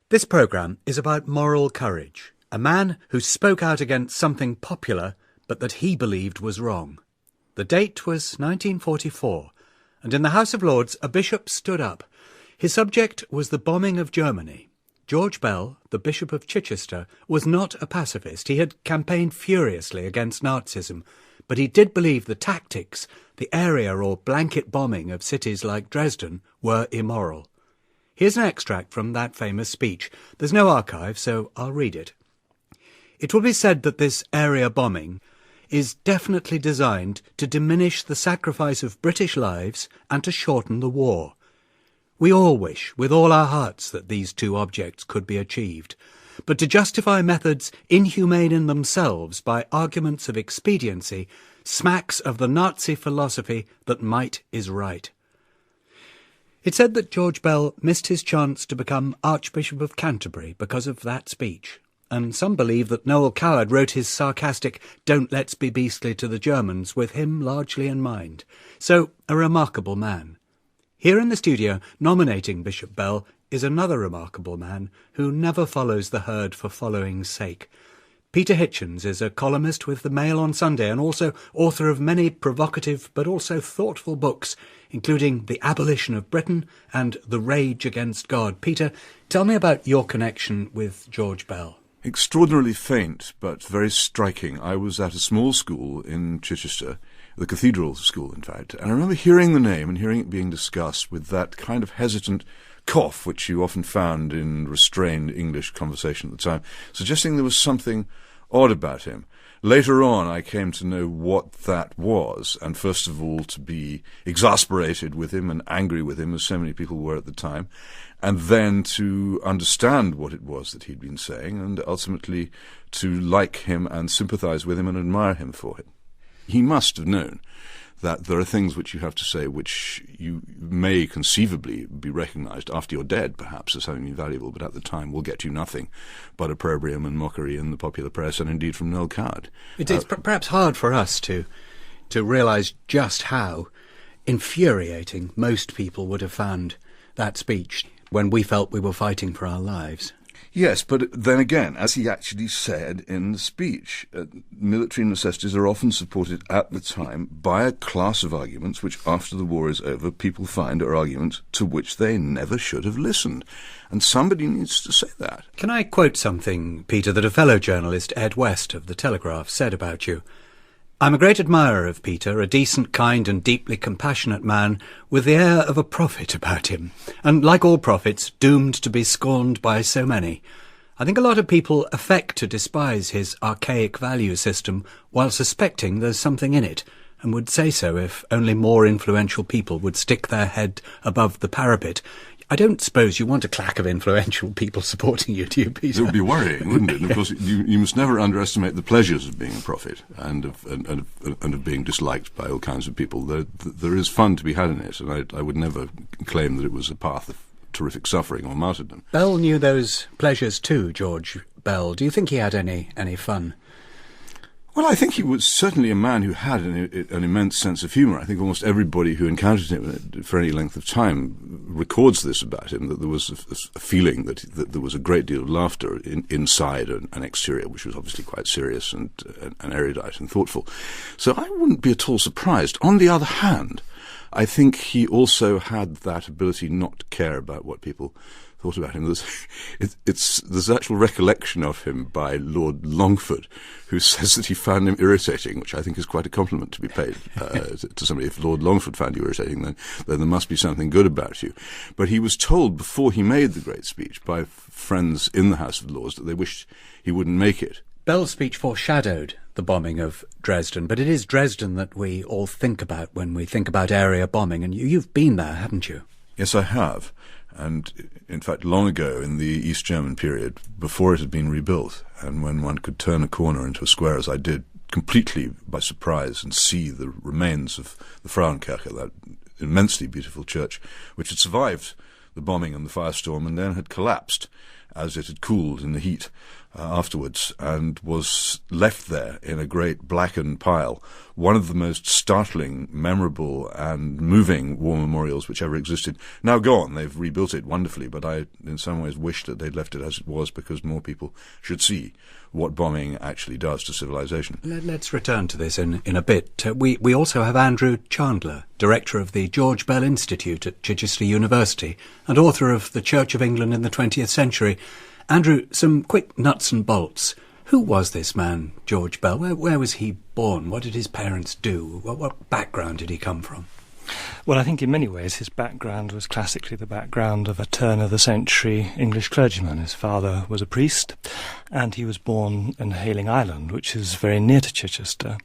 This programme is about moral courage, a man who spoke out against something popular but that he believed was wrong. The date was 1944, and in the House of Lords a bishop stood up. His subject was the bombing of Germany. George Bell, the Bishop of Chichester, was not a pacifist. He had campaigned furiously against Nazism, but he did believe the tactics, the area or blanket bombing of cities like Dresden, were immoral. Here's an extract from that famous speech. There's no archive, so I'll read it. It will be said that this area bombing is definitely designed to diminish the sacrifice of British lives and to shorten the war. We all wish, with all our hearts, that these two objects could be achieved. But to justify methods inhumane in themselves by arguments of expediency smacks of the Nazi philosophy that might is right. It's said that George Bell missed his chance to become Archbishop of Canterbury because of that speech, and some believe that Noel Coward wrote his sarcastic "Don't let's be beastly" to the Germans with him largely in mind. So, a remarkable man. Here in the studio, nominating Bishop Bell, is another remarkable man who never follows the herd for following's sake. Peter Hitchens is a columnist with the Mail on Sunday and also author of many provocative but also thoughtful books, including The Abolition of Britain and The Rage Against God. Peter, tell me about your connection with George Bell. Extraordinarily faint, but very striking. I was at a small school in Chichester, the cathedral school, in fact, and I remember hearing the name and hearing it being discussed with that kind of hesitant cough which you often found in restrained English conversation at the time, suggesting there was something odd about him. Later on, I came to know what that was, and first of all to be exasperated with him and angry with him, as so many people were at the time, and then to understand what it was that he'd been saying, and ultimately to like him and sympathize with him and admire him for it. He must have known that there are things which you have to say which you may conceivably be recognized after you're dead, perhaps, as having been valuable, but at the time will get you nothing but opprobrium and mockery in the popular press, and indeed from Noel Coward. It's perhaps hard for us to realise just how infuriating most people would have found that speech when we felt we were fighting for our lives. Yes, but then again, as he actually said in the speech, military necessities are often supported at the time by a class of arguments which, after the war is over, people find are arguments to which they never should have listened. And somebody needs to say that. Can I quote something, Peter, that a fellow journalist, Ed West of The Telegraph, said about you? "I'm a great admirer of Peter, a decent, kind and deeply compassionate man with the air of a prophet about him, and like all prophets, doomed to be scorned by so many. I think a lot of people affect to despise his archaic value system while suspecting there's something in it, and would say so if only more influential people would stick their head above the parapet." I don't suppose you want a claque of influential people supporting you, do you, Peter? It would be worrying, wouldn't it? And of course, you must never underestimate the pleasures of being a prophet and of being disliked by all kinds of people. There is fun to be had in it, and I would never claim that it was a path of terrific suffering or martyrdom. Bell knew those pleasures too, George Bell. Do you think he had any fun? Well, I think he was certainly a man who had an immense sense of humour. I think almost everybody who encountered him for any length of time records this about him, that there was a feeling that there was a great deal of laughter inside an exterior, which was obviously quite serious and erudite and thoughtful. So I wouldn't be at all surprised. On the other hand, I think he also had that ability not to care about what people thought about him. There's actual recollection of him by Lord Longford, who says that he found him irritating, which I think is quite a compliment to be paid to somebody. If Lord Longford found you irritating, then there must be something good about you. But he was told before he made the great speech by friends in the House of Lords that they wished he wouldn't make it. Bell's speech foreshadowed the bombing of Dresden, but it is Dresden that we all think about when we think about area bombing, and you've been there, haven't you? Yes, I have. And in fact, long ago in the East German period, before it had been rebuilt, and when one could turn a corner into a square, as I did, completely by surprise, and see the remains of the Frauenkirche, that immensely beautiful church, which had survived the bombing and the firestorm and then had collapsed as it had cooled in the heat afterwards, and was left there in a great blackened pile. One of the most startling, memorable and moving war memorials which ever existed. Now gone, they've rebuilt it wonderfully, but I in some ways wish that they'd left it as it was, because more people should see what bombing actually does to civilization. Let's return to this in a bit. We also have Andrew Chandler, director of the George Bell Institute at Chichester University and author of The Church of England in the 20th Century. Andrew, some quick nuts and bolts. Who was this man, George Bell? Where was he born? What did his parents do? What background did he come from? Well, I think in many ways his background was classically the background of a turn-of-the-century English clergyman. His father was a priest, and he was born in Hayling Island, which is very near to Chichester.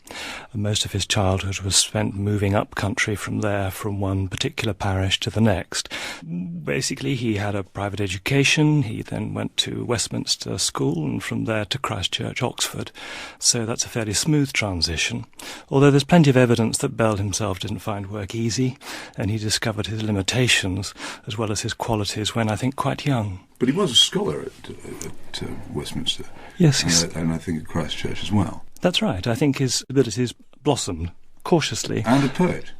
Most of his childhood was spent moving up country from there, from one particular parish to the next. Basically, he had a private education. He then went to Westminster School, and from there to Christ Church, Oxford. So that's a fairly smooth transition, although there's plenty of evidence that Bell himself didn't find work easy, and he discovered his limitations as well as his qualities when, I think, quite young. But he was a scholar at Westminster. Yes. And I think at Christ Church as well. That's right. I think his abilities blossomed cautiously. And a poet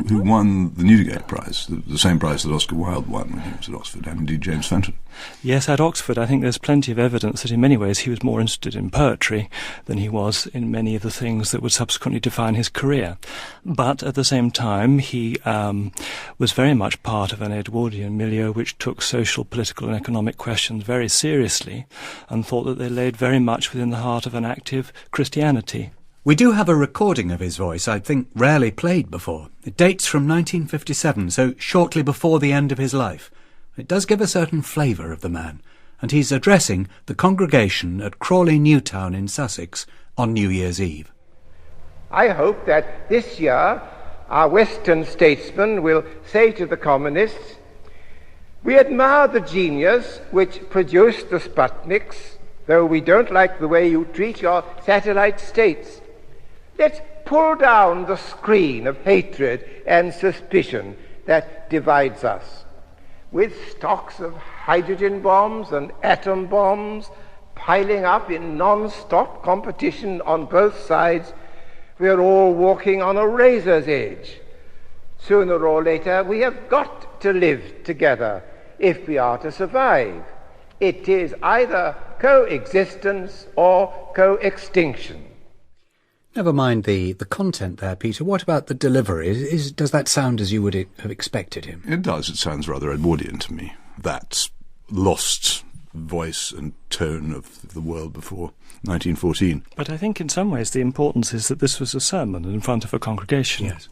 who won the Newdigate Prize, the same prize that Oscar Wilde won when he was at Oxford, and indeed James Fenton. Yes, at Oxford, I think there's plenty of evidence that in many ways he was more interested in poetry than he was in many of the things that would subsequently define his career. But at the same time, he was very much part of an Edwardian milieu which took social, political and economic questions very seriously and thought that they laid very much within the heart of an active Christianity. We do have a recording of his voice, I think rarely played before. It dates from 1957, so shortly before the end of his life. It does give a certain flavour of the man, and he's addressing the congregation at Crawley Newtown in Sussex on New Year's Eve. I hope that this year our Western statesmen will say to the communists, "We admire the genius which produced the Sputniks, though we don't like the way you treat your satellite states. Let's pull down the screen of hatred and suspicion that divides us. With stocks of hydrogen bombs and atom bombs piling up in non-stop competition on both sides, we are all walking on a razor's edge. Sooner or later, we have got to live together if we are to survive. It is either coexistence or co-extinction." Never mind the content there, Peter. What about the delivery? Does that sound as you would have expected him? It does. It sounds rather Edwardian to me. That lost voice and tone of the world before 1914. But I think in some ways the importance is that this was a sermon in front of a congregation. Yes.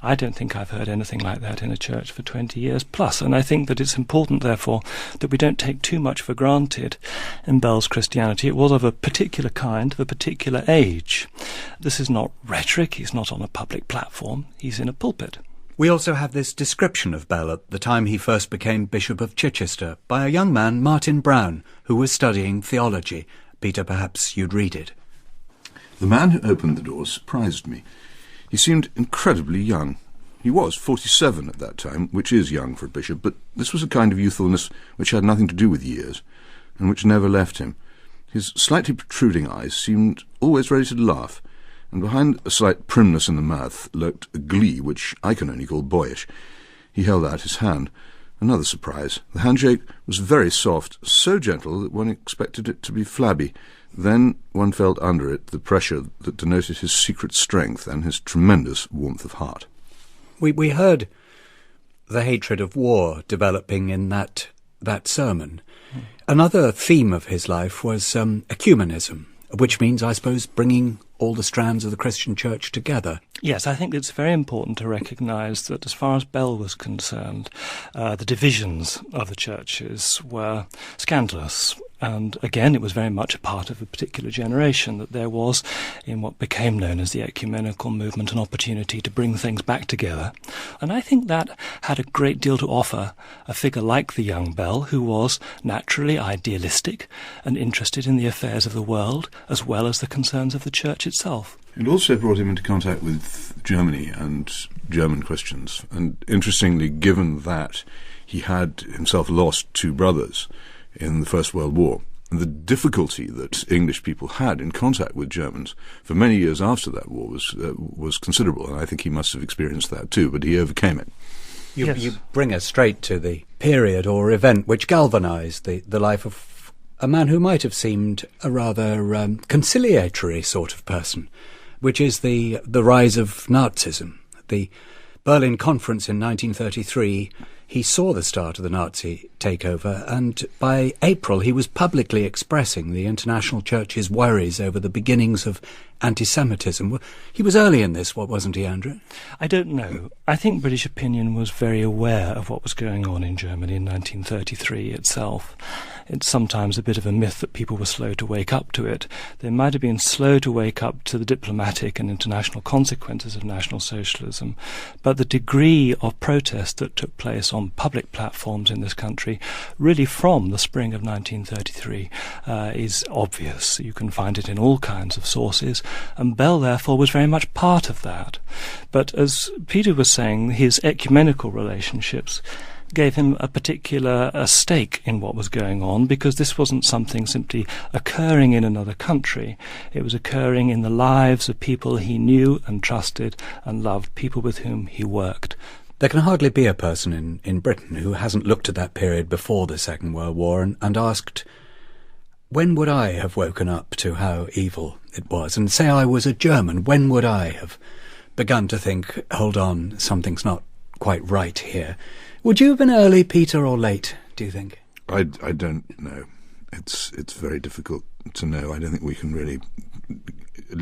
I don't think I've heard anything like that in a church for 20 years plus, and I think that it's important, therefore, that we don't take too much for granted in Bell's Christianity. It was of a particular kind, of a particular age. This is not rhetoric. He's not on a public platform. He's in a pulpit. We also have this description of Bell at the time he first became Bishop of Chichester by a young man, Martin Brown, who was studying theology. Peter, perhaps you'd read it. The man who opened the door surprised me. He seemed incredibly young. He was 47 at that time, which is young for a bishop, but this was a kind of youthfulness which had nothing to do with years, and which never left him. His slightly protruding eyes seemed always ready to laugh, and behind a slight primness in the mouth lurked a glee which I can only call boyish. He held out his hand. Another surprise. The handshake was very soft, so gentle that one expected it to be flabby. Then one felt under it the pressure that denoted his secret strength and his tremendous warmth of heart. We heard the hatred of war developing in that sermon. Another theme of his life was ecumenism, which means, I suppose, bringing all the strands of the Christian church together. Yes, I think it's very important to recognise that as far as Bell was concerned, the divisions of the churches were scandalous. And again, it was very much a part of a particular generation that there was, in what became known as the ecumenical movement, an opportunity to bring things back together. And I think that had a great deal to offer a figure like the young Bell, who was naturally idealistic and interested in the affairs of the world, as well as the concerns of the church itself. It also brought him into contact with Germany and German Christians. And interestingly, given that he had himself lost two brothers in the First World War, And the difficulty that English people had in contact with Germans for many years after that war was considerable, and I think he must have experienced that too, but he overcame it. You bring us straight to the period or event which galvanised the life of a man who might have seemed a rather conciliatory sort of person, which is the rise of Nazism. The Berlin Conference in 1933, he saw the start of the Nazi takeover, and by April he was publicly expressing the international church's worries over the beginnings of anti-Semitism. He was early in this, wasn't he, Andrew? I don't know. I think British opinion was very aware of what was going on in Germany in 1933 itself. It's sometimes a bit of a myth that people were slow to wake up to it. They might have been slow to wake up to the diplomatic and international consequences of National Socialism, but the degree of protest that took place on public platforms in this country really from the spring of 1933 is obvious. You can find it in all kinds of sources, and Bell therefore was very much part of that. But as Peter was saying, his ecumenical relationships gave him a particular stake in what was going on, because this wasn't something simply occurring in another country. It was occurring in the lives of people he knew and trusted and loved, people with whom he worked. There can hardly be a person in Britain who hasn't looked at that period before the Second World War and asked, when would I have woken up to how evil it was? And say I was a German, when would I have begun to think, hold on, something's not quite right here? Would you have been early, Peter, or late, do you think? I don't know. It's very difficult to know. I don't think we can really.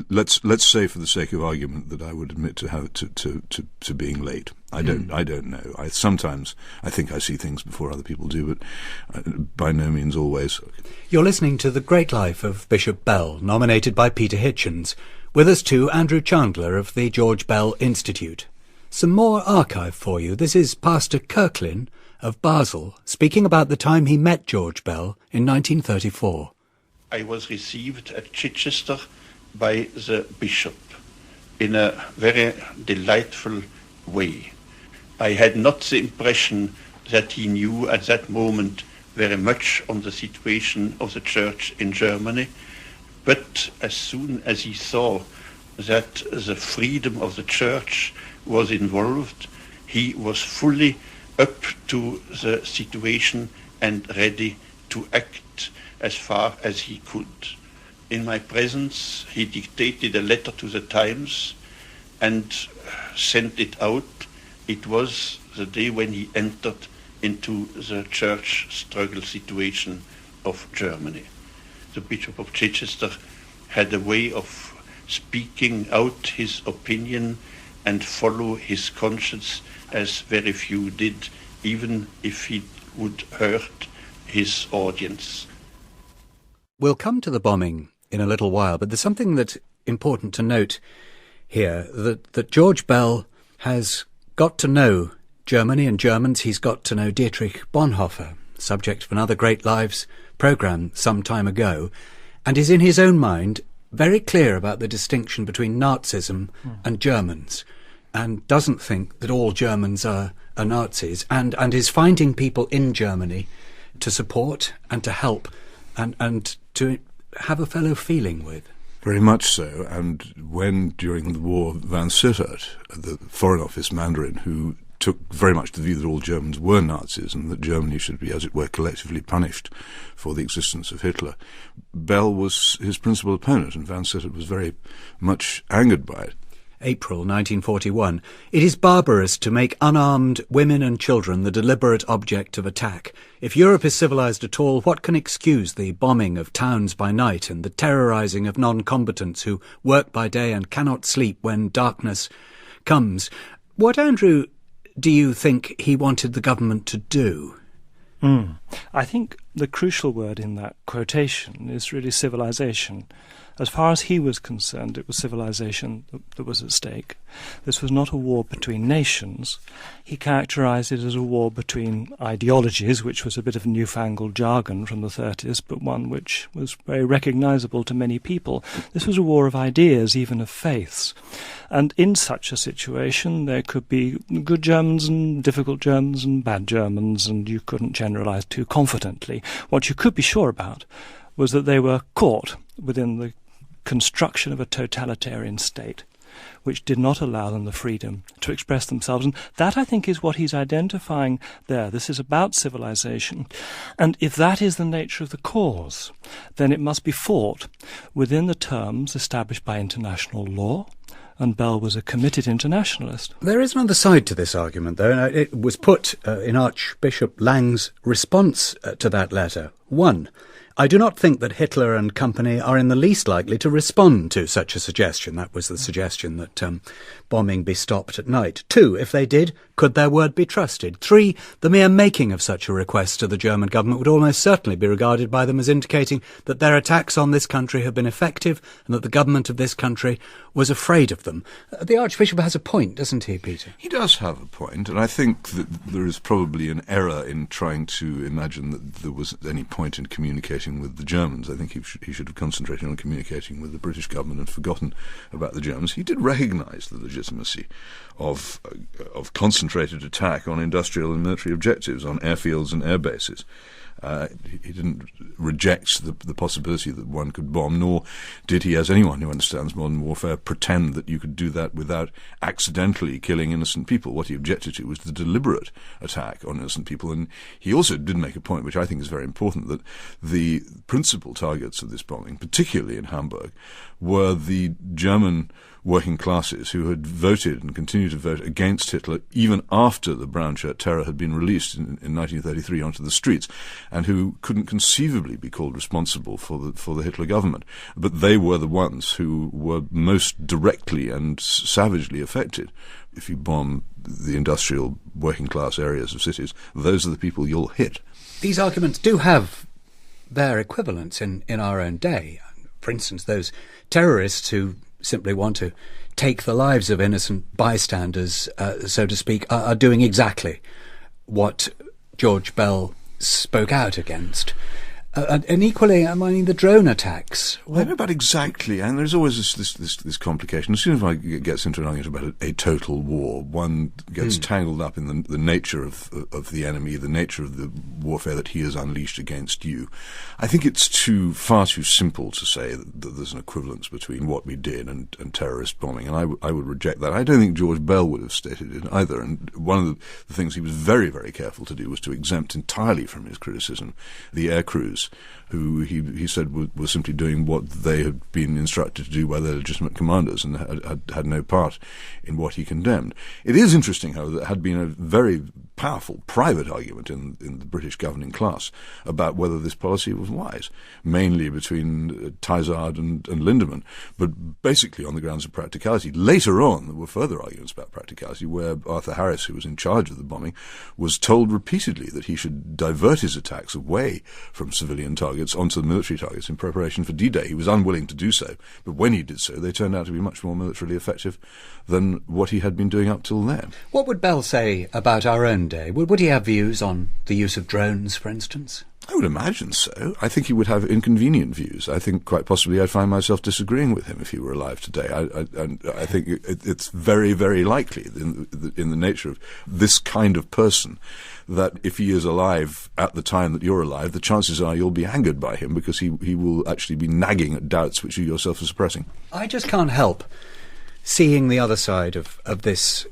Let's say, for the sake of argument, that I would admit to being late. I don't know. Sometimes I think I see things before other people do, but by no means always. You're listening to The Great Life of Bishop Bell, nominated by Peter Hitchens. With us too, Andrew Chandler of the George Bell Institute. Some more archive for you. This is Pastor Kirklin of Basel speaking about the time he met George Bell in 1934. I was received at Chichester by the bishop in a very delightful way. I had not the impression that he knew at that moment very much on the situation of the church in Germany, but as soon as he saw that the freedom of the church was involved, he was fully up to the situation and ready to act as far as he could. In my presence, he dictated a letter to the Times and sent it out. It was the day when he entered into the church struggle situation of Germany. The Bishop of Chichester had a way of speaking out his opinion and follow his conscience as very few did, even if he would hurt his audience. We'll come to the bombing in a little while, but there's something that's important to note here, that George Bell has got to know Germany and Germans. He's got to know Dietrich Bonhoeffer, subject of another Great Lives programme some time ago, and is in his own mind very clear about the distinction between Nazism and Germans, and doesn't think that all Germans are Nazis, and is finding people in Germany to support and to help and to have a fellow feeling with. Very much so. And when, during the war, Van Sittert, the Foreign Office Mandarin, who took very much the view that all Germans were Nazis and that Germany should be, as it were, collectively punished for the existence of Hitler, Bell was his principal opponent, and Van Sittert was very much angered by it. April 1941. It is barbarous to make unarmed women and children the deliberate object of attack. If Europe is civilized at all, what can excuse the bombing of towns by night and the terrorizing of non-combatants who work by day and cannot sleep when darkness comes? What, Andrew, do you think he wanted the government to do? I think the crucial word in that quotation is really civilization. As far as he was concerned, it was civilization that was at stake. This was not a war between nations. He characterized it as a war between ideologies, which was a bit of newfangled jargon from the 30s, but one which was very recognizable to many people. This was a war of ideas, even of faiths. And in such a situation, there could be good Germans and difficult Germans and bad Germans, and you couldn't generalize too confidently. What you could be sure about was that they were caught within the construction of a totalitarian state, which did not allow them the freedom to express themselves. And that, I think, is what he's identifying there. This is about civilization. And if that is the nature of the cause, then it must be fought within the terms established by international law. And Bell was a committed internationalist. There is another side to this argument, though, and it was put in Archbishop Lang's response to that letter. 1. I do not think that Hitler and company are in the least likely to respond to such a suggestion. That was the suggestion that bombing be stopped at night. 2, if they did, could their word be trusted? 3, the mere making of such a request to the German government would almost certainly be regarded by them as indicating that their attacks on this country have been effective and that the government of this country was afraid of them. The Archbishop has a point, doesn't he, Peter? He does have a point, and I think that there is probably an error in trying to imagine that there was any point in communicating with the Germans. I think he should have concentrated on communicating with the British government and forgotten about the Germans. He did recognise the legitimacy of concentrated attack on industrial and military objectives, on airfields and air bases. He didn't reject the possibility that one could bomb, nor did he, as anyone who understands modern warfare, pretend that you could do that without accidentally killing innocent people. What he objected to was the deliberate attack on innocent people. And he also did make a point, which I think is very important, that the principal targets of this bombing, particularly in Hamburg, were the German working classes who had voted and continued to vote against Hitler even after the brown shirt terror had been released in 1933 onto the streets, and who couldn't conceivably be called responsible for the Hitler government. But they were the ones who were most directly and savagely affected. If you bomb the industrial working class areas of cities, those are the people you'll hit. These arguments do have their equivalents in our own day. For instance, those terrorists who simply want to take the lives of innocent bystanders, so to speak, are doing exactly what George Bell spoke out against. And equally, I mean, the drone attacks. Well, I don't know about exactly, and there's always this complication. As soon as one gets into an argument about a total war, one gets tangled up in the nature of the enemy, the nature of the warfare that he has unleashed against you. I think it's far too simple to say that there's an equivalence between what we did and terrorist bombing, and I would reject that. I don't think George Bell would have stated it either, and one of the things he was very, very careful to do was to exempt entirely from his criticism the air crews, who he said were simply doing what they had been instructed to do by their legitimate commanders and had no part in what he condemned. It is interesting, however, that there had been a very powerful private argument in the British governing class about whether this policy was wise, mainly between Tizard and Lindemann, but basically on the grounds of practicality. Later on, there were further arguments about practicality, where Arthur Harris, who was in charge of the bombing, was told repeatedly that he should divert his attacks away from civilian targets onto the military targets in preparation for D-Day. He was unwilling to do so, but when he did so, they turned out to be much more militarily effective than what he had been doing up till then. What would Bell say about our own day? Would he have views on the use of drones, for instance? I would imagine so. I think he would have inconvenient views. I think quite possibly I'd find myself disagreeing with him if he were alive today. I think it's very, very likely in the nature of this kind of person that if he is alive at the time that you're alive, the chances are you'll be angered by him because he will actually be nagging at doubts which you yourself are suppressing. I just can't help seeing the other side of this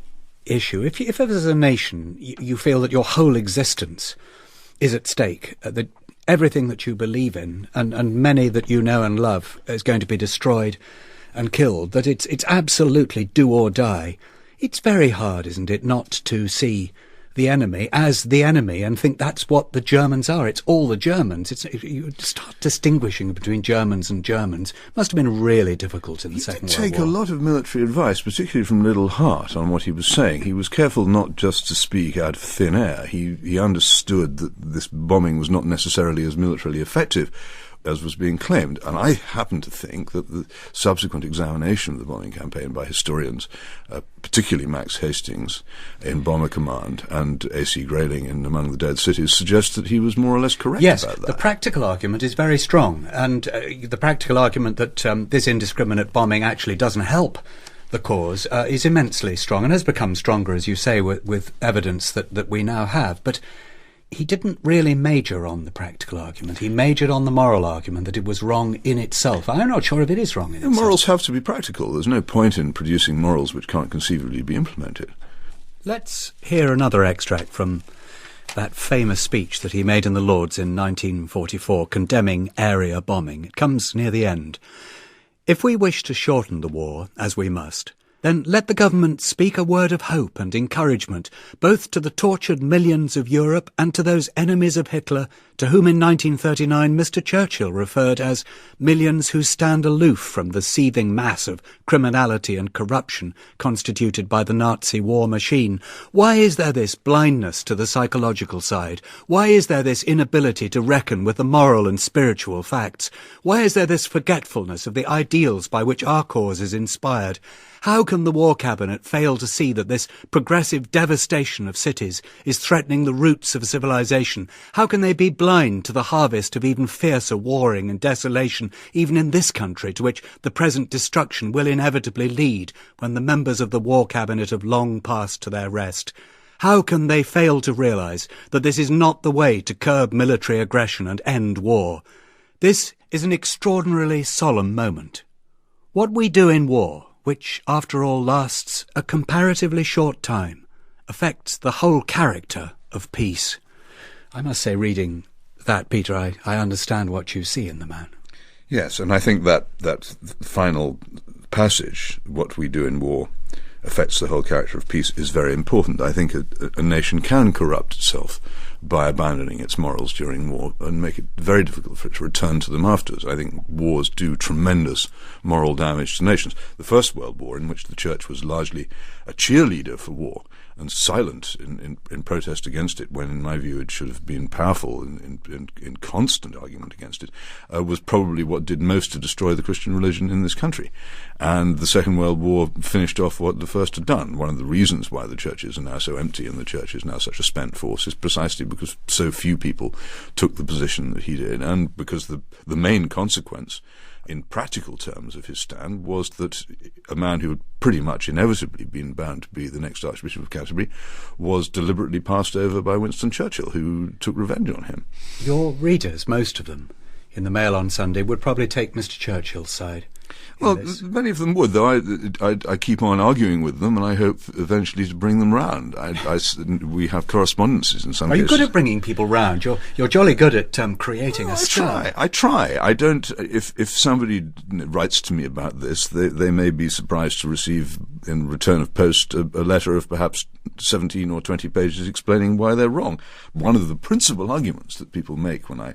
issue. If as a nation you feel that your whole existence is at stake, that everything that you believe in and many that you know and love is going to be destroyed and killed, that it's absolutely do or die, it's very hard, isn't it, not to see the enemy as the enemy and think that's what the Germans are. It's all the Germans. You start distinguishing between Germans and Germans. Must have been really difficult in the Second World War. He did take a lot of military advice, particularly from Little Hart, on what he was saying. He was careful not just to speak out of thin air. He understood that this bombing was not necessarily as militarily effective as was being claimed. And I happen to think that the subsequent examination of the bombing campaign by historians, particularly Max Hastings in Bomber Command and A.C. Grayling in Among the Dead Cities, suggests that he was more or less correct about that. Yes, the practical argument is very strong, and the practical argument that this indiscriminate bombing actually doesn't help the cause is immensely strong and has become stronger, as you say, with evidence that we now have. But he didn't really major on the practical argument. He majored on the moral argument that it was wrong in itself. I'm not sure if it is wrong in itself. Morals have to be practical. There's no point in producing morals which can't conceivably be implemented. Let's hear another extract from that famous speech that he made in the Lords in 1944, condemning area bombing. It comes near the end. If we wish to shorten the war, as we must, then let the government speak a word of hope and encouragement, both to the tortured millions of Europe and to those enemies of Hitler to whom in 1939 Mr. Churchill referred as millions who stand aloof from the seething mass of criminality and corruption constituted by the Nazi war machine. Why is there this blindness to the psychological side? Why is there this inability to reckon with the moral and spiritual facts? Why is there this forgetfulness of the ideals by which our cause is inspired? How can the War Cabinet fail to see that this progressive devastation of cities is threatening the roots of civilization? How can they be blind to the harvest of even fiercer warring and desolation, even in this country, to which the present destruction will inevitably lead when the members of the War Cabinet have long passed to their rest? How can they fail to realise that this is not the way to curb military aggression and end war? This is an extraordinarily solemn moment. What we do in war, which, after all, lasts a comparatively short time, affects the whole character of peace. I must say, reading that, Peter, I understand what you see in the man. Yes, and I think that final passage, what we do in war affects the whole character of peace, is very important. I think a nation can corrupt itself by abandoning its morals during war and make it very difficult for it to return to them afterwards. I think wars do tremendous moral damage to nations. The First World War, in which the Church was largely a cheerleader for war and silent in protest against it, when in my view it should have been powerful in constant argument against it, was probably what did most to destroy the Christian religion in this country. And the Second World War finished off what the First had done. One of the reasons why the churches are now so empty and the Church is now such a spent force is precisely because so few people took the position that he did, and because the main consequence in practical terms of his stand was that a man who had pretty much inevitably been bound to be the next Archbishop of Canterbury was deliberately passed over by Winston Churchill, who took revenge on him. Your readers, most of them, in the Mail on Sunday, would probably take Mr. Churchill's side. Well, many of them would, though I keep on arguing with them, and I hope eventually to bring them round. We have correspondences in some cases. Are you good at bringing people round? You're jolly good at creating a stir. I try. I don't. If somebody writes to me about this, they may be surprised to receive in return of post a letter of perhaps 17 or 20 pages explaining why they're wrong. One of the principal arguments that people make when I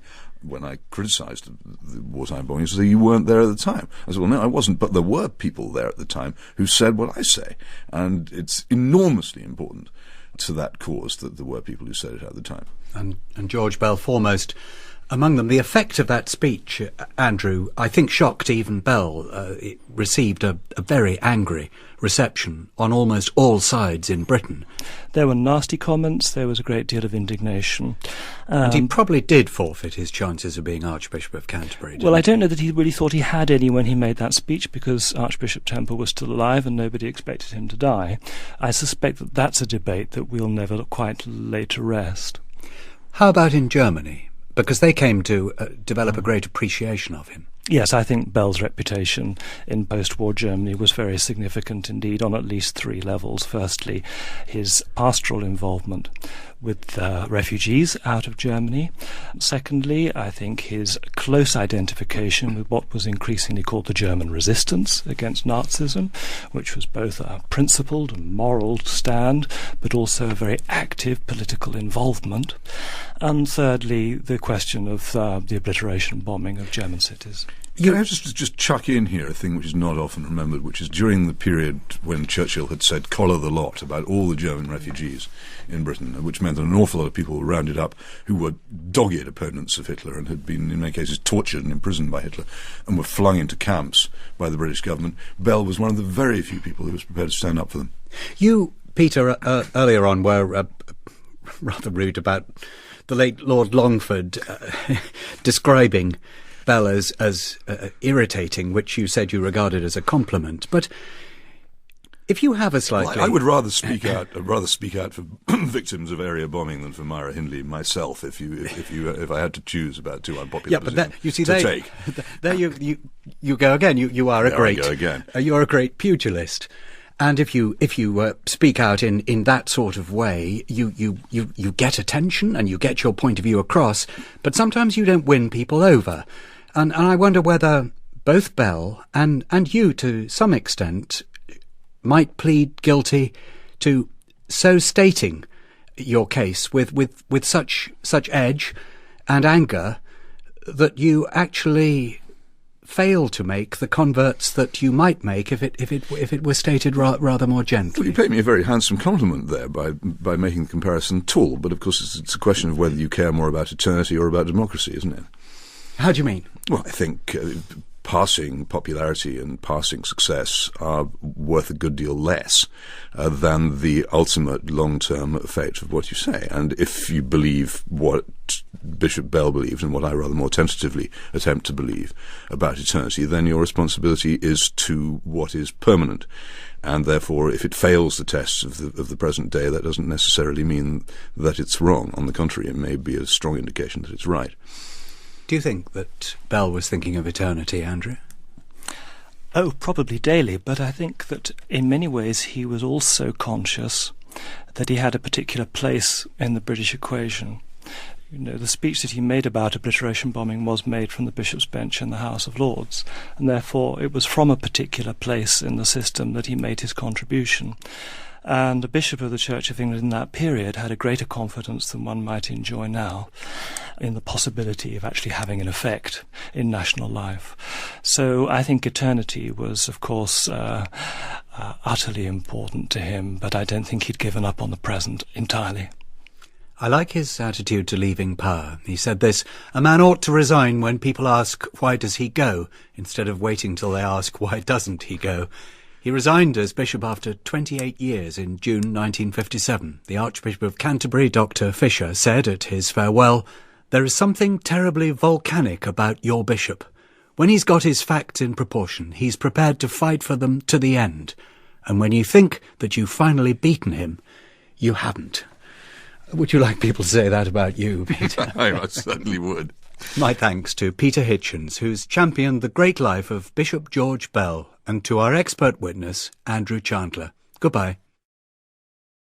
criticised the wartime bombings is that you weren't there at the time. I said, well, no, I wasn't, but there were people there at the time who said what I say. And it's enormously important to that cause that there were people who said it at the time. And George Bell foremost among them. The effect of that speech, Andrew, I think shocked even Bell. It received a very angry reception on almost all sides in Britain. There were nasty comments, there was a great deal of indignation. And he probably did forfeit his chances of being Archbishop of Canterbury. Well, I don't know that he really thought he had any when he made that speech, because Archbishop Temple was still alive and nobody expected him to die. I suspect that that's a debate that we'll never quite lay to rest. How about in Germany? Because they came to develop a great appreciation of him. Yes, I think Bell's reputation in post-war Germany was very significant indeed on at least three levels. Firstly, his pastoral involvement with refugees out of Germany. Secondly, I think his close identification with what was increasingly called the German resistance against Nazism, which was both a principled and moral stand, but also a very active political involvement. And thirdly, the question of the obliteration bombing of German cities. Can I just chuck in here a thing which is not often remembered, which is during the period when Churchill had said collar the lot about all the German refugees in Britain, which meant that an awful lot of people were rounded up who were dogged opponents of Hitler and had been, in many cases, tortured and imprisoned by Hitler and were flung into camps by the British government. Bell was one of the very few people who was prepared to stand up for them. You, Peter, earlier on were rather rude about the late Lord Longford describing Bell as irritating, which you said you regarded as a compliment. But If you have a slightly... I would rather speak out for victims of area bombing than for Myra Hindley myself. If I had to choose about two unpopular positions to take. There you go again. You are a great. I go again. You're a great pugilist, and if you speak out in that sort of way, you get attention and you get your point of view across. But sometimes you don't win people over, and I wonder whether both Bell and you, to some extent, might plead guilty to so stating your case with such edge and anger that you actually fail to make the converts that you might make if it were stated rather more gently. Well, you paid me a very handsome compliment there by making the comparison at all, but of course it's a question of whether you care more about eternity or about democracy, isn't it? How do you mean? Well, I think passing popularity and passing success are worth a good deal less than the ultimate long-term fate of what you say. And if you believe what Bishop Bell believed and what I rather more tentatively attempt to believe about eternity, then your responsibility is to what is permanent. And therefore, if it fails the tests of the present day, that doesn't necessarily mean that it's wrong. On the contrary, it may be a strong indication that it's right. Do you think that Bell was thinking of eternity, Andrew? Oh, probably daily, but I think that in many ways he was also conscious that he had a particular place in the British equation. You know, the speech that he made about obliteration bombing was made from the Bishop's bench in the House of Lords, and therefore it was from a particular place in the system that he made his contribution. And the Bishop of the Church of England in that period had a greater confidence than one might enjoy now in the possibility of actually having an effect in national life. So I think eternity was, of course, utterly important to him, but I don't think he'd given up on the present entirely. I like his attitude to leaving power. He said this: a man ought to resign when people ask, why does he go, instead of waiting till they ask, why doesn't he go? He resigned as bishop after 28 years in June 1957. The Archbishop of Canterbury, Dr. Fisher, said at his farewell, "There is something terribly volcanic about your bishop. When he's got his facts in proportion, he's prepared to fight for them to the end. And when you think that you've finally beaten him, you haven't." Would you like people to say that about you, Peter? I certainly would. My thanks to Peter Hitchens, who's championed the great life of Bishop George Bell, and to our expert witness, Andrew Chandler. Goodbye.